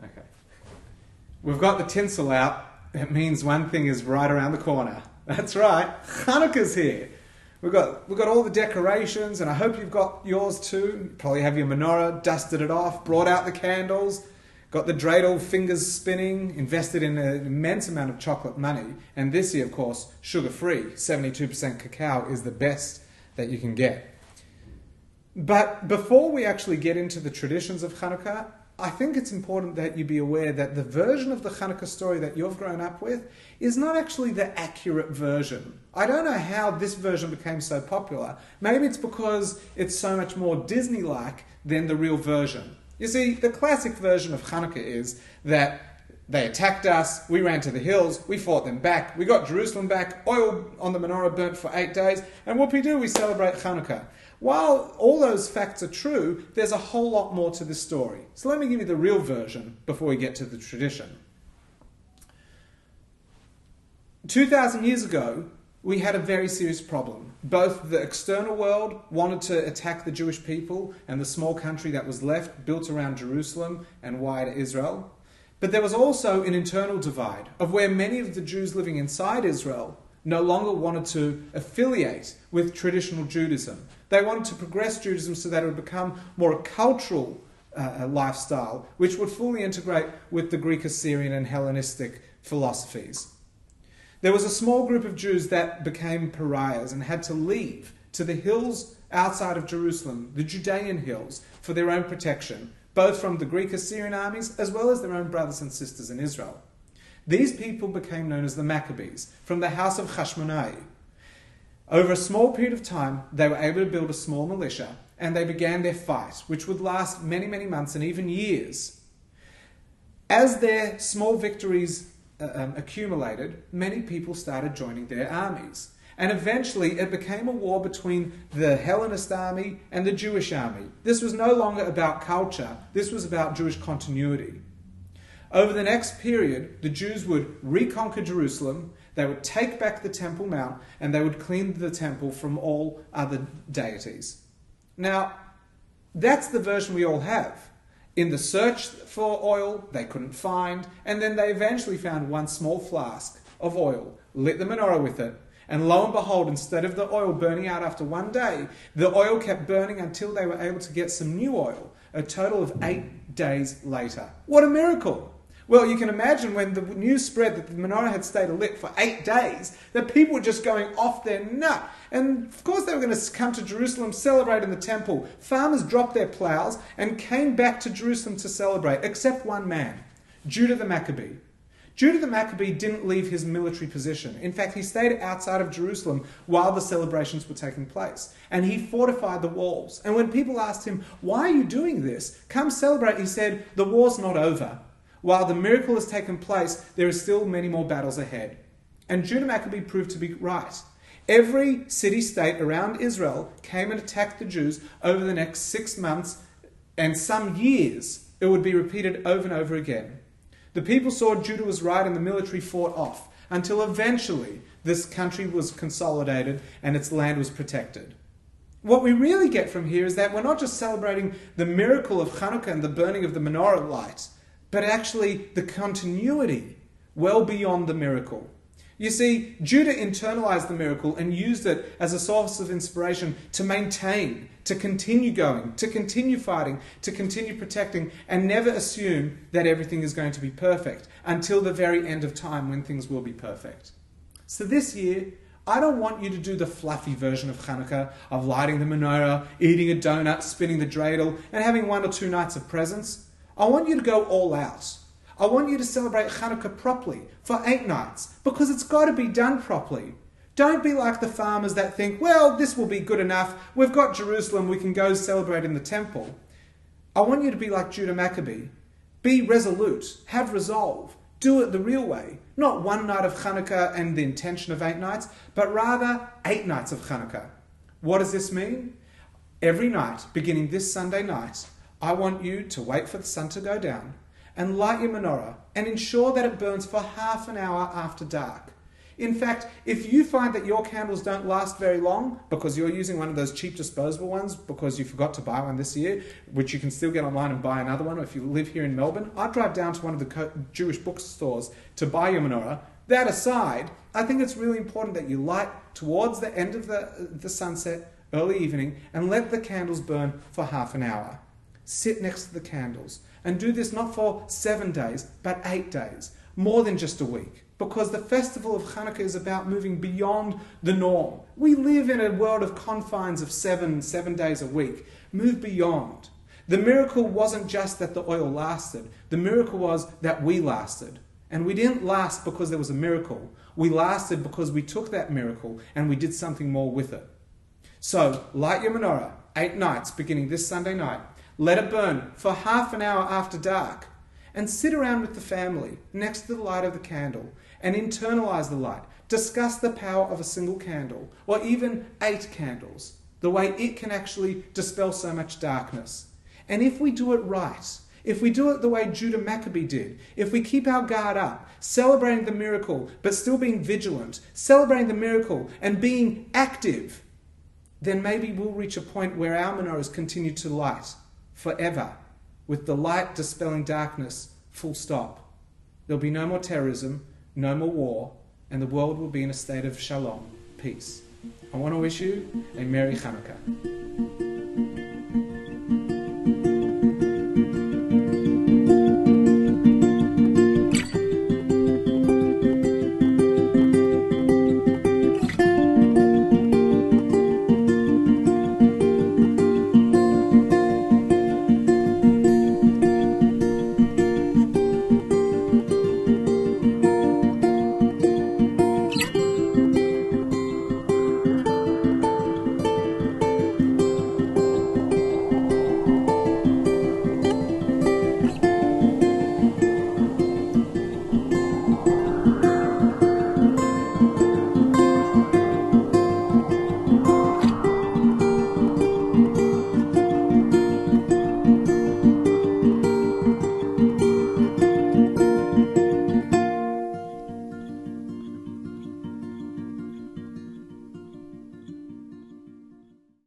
Okay. We've got the tinsel out. It means one thing is right around the corner. That's right. Chanukah's here. We've got all the decorations, and I hope you've got yours too. You probably have your menorah, dusted it off, brought out the candles, got the dreidel fingers spinning, invested in an immense amount of chocolate money. And this year, of course, sugar-free. 72% cacao is the best that you can get. But before we actually get into the traditions of Chanukah, I think it's important that you be aware that the version of the Chanukah story that you've grown up with is not actually the accurate version. I don't know how this version became so popular. Maybe it's because it's so much more Disney-like than the real version. You see, the classic version of Chanukah is that they attacked us, we ran to the hills, we fought them back, we got Jerusalem back, oil on the menorah burnt for 8 days, and whoopie-doo, we celebrate Chanukah. While all those facts are true, there's a whole lot more to this story. So let me give you the real version before we get to the tradition. 2,000 years ago, we had a very serious problem. Both the external world wanted to attack the Jewish people and the small country that was left, built around Jerusalem and wider Israel. But there was also an internal divide of where many of the Jews living inside Israel no longer wanted to affiliate with traditional Judaism. They wanted to progress Judaism so that it would become more a cultural lifestyle, which would fully integrate with the Greek, Assyrian and Hellenistic philosophies. There was a small group of Jews that became pariahs and had to leave to the hills outside of Jerusalem, the Judean hills, for their own protection, both from the Greek Assyrian armies as well as their own brothers and sisters in Israel. These people became known as the Maccabees, from the house of Hashmonai. Over a small period of time, they were able to build a small militia, and they began their fight, which would last many, many months and even years. As their small victories accumulated, many people started joining their armies. And eventually it became a war between the Hellenist army and the Jewish army. This was no longer about culture, this was about Jewish continuity. Over the next period, the Jews would reconquer Jerusalem, they would take back the Temple Mount, and they would clean the temple from all other deities. Now, that's the version we all have. In the search for oil, they couldn't find, and then they eventually found one small flask of oil, lit the menorah with it, and lo and behold, instead of the oil burning out after 1 day, the oil kept burning until they were able to get some new oil, a total of 8 days later. What a miracle! Well, you can imagine when the news spread that the menorah had stayed lit for 8 days, that people were just going off their nut. And of course they were going to come to Jerusalem, celebrate in the temple. Farmers dropped their plows and came back to Jerusalem to celebrate, except one man, Judah the Maccabee. Judah the Maccabee didn't leave his military position. In fact, he stayed outside of Jerusalem while the celebrations were taking place. And he fortified the walls. And when people asked him, "Why are you doing this? Come celebrate," he said, "The war's not over. While the miracle has taken place, there are still many more battles ahead." And Judah Maccabee proved to be right. Every city-state around Israel came and attacked the Jews over the next 6 months, and some years it would be repeated over and over again. The people saw Judah was right and the military fought off, until eventually this country was consolidated and its land was protected. What we really get from here is that we're not just celebrating the miracle of Chanukah and the burning of the menorah light, but actually the continuity well beyond the miracle. You see, Judah internalized the miracle and used it as a source of inspiration to maintain, to continue going, to continue fighting, to continue protecting, and never assume that everything is going to be perfect until the very end of time when things will be perfect. So this year, I don't want you to do the fluffy version of Chanukah, of lighting the menorah, eating a donut, spinning the dreidel, and having 1 or 2 nights of presents. I want you to go all out. I want you to celebrate Chanukah properly for 8 nights, because it's got to be done properly. Don't be like the farmers that think, well, this will be good enough. We've got Jerusalem, we can go celebrate in the temple. I want you to be like Judah Maccabee. Be resolute, have resolve, do it the real way. Not 1 night of Chanukah and the intention of 8 nights, but rather 8 nights of Chanukah. What does this mean? Every night, beginning this Sunday night, I want you to wait for the sun to go down and light your menorah and ensure that it burns for half an hour after dark. In fact, if you find that your candles don't last very long because you're using one of those cheap disposable ones because you forgot to buy one this year, which you can still get online and buy another one, or if you live here in Melbourne, I'd drive down to one of the Jewish bookstores to buy your menorah. That aside, I think it's really important that you light towards the end of the sunset, early evening, and let the candles burn for half an hour. Sit next to the candles and do this not for 7 days, but 8 days, more than just a week. Because the festival of Chanukah is about moving beyond the norm. We live in a world of confines of seven days a week. Move beyond. The miracle wasn't just that the oil lasted. The miracle was that we lasted. And we didn't last because there was a miracle. We lasted because we took that miracle and we did something more with it. So, light your menorah, 8 nights beginning this Sunday night. Let it burn for half an hour after dark. And sit around with the family next to the light of the candle and internalize the light. Discuss the power of a single candle or even 8 candles, the way it can actually dispel so much darkness. And if we do it right, if we do it the way Judah Maccabee did, if we keep our guard up, celebrating the miracle but still being vigilant, celebrating the miracle and being active, then maybe we'll reach a point where our menorahs continue to light forever, with the light dispelling darkness, full stop. There'll be no more terrorism, no more war, and the world will be in a state of shalom, peace. I want to wish you a Merry Chanukah.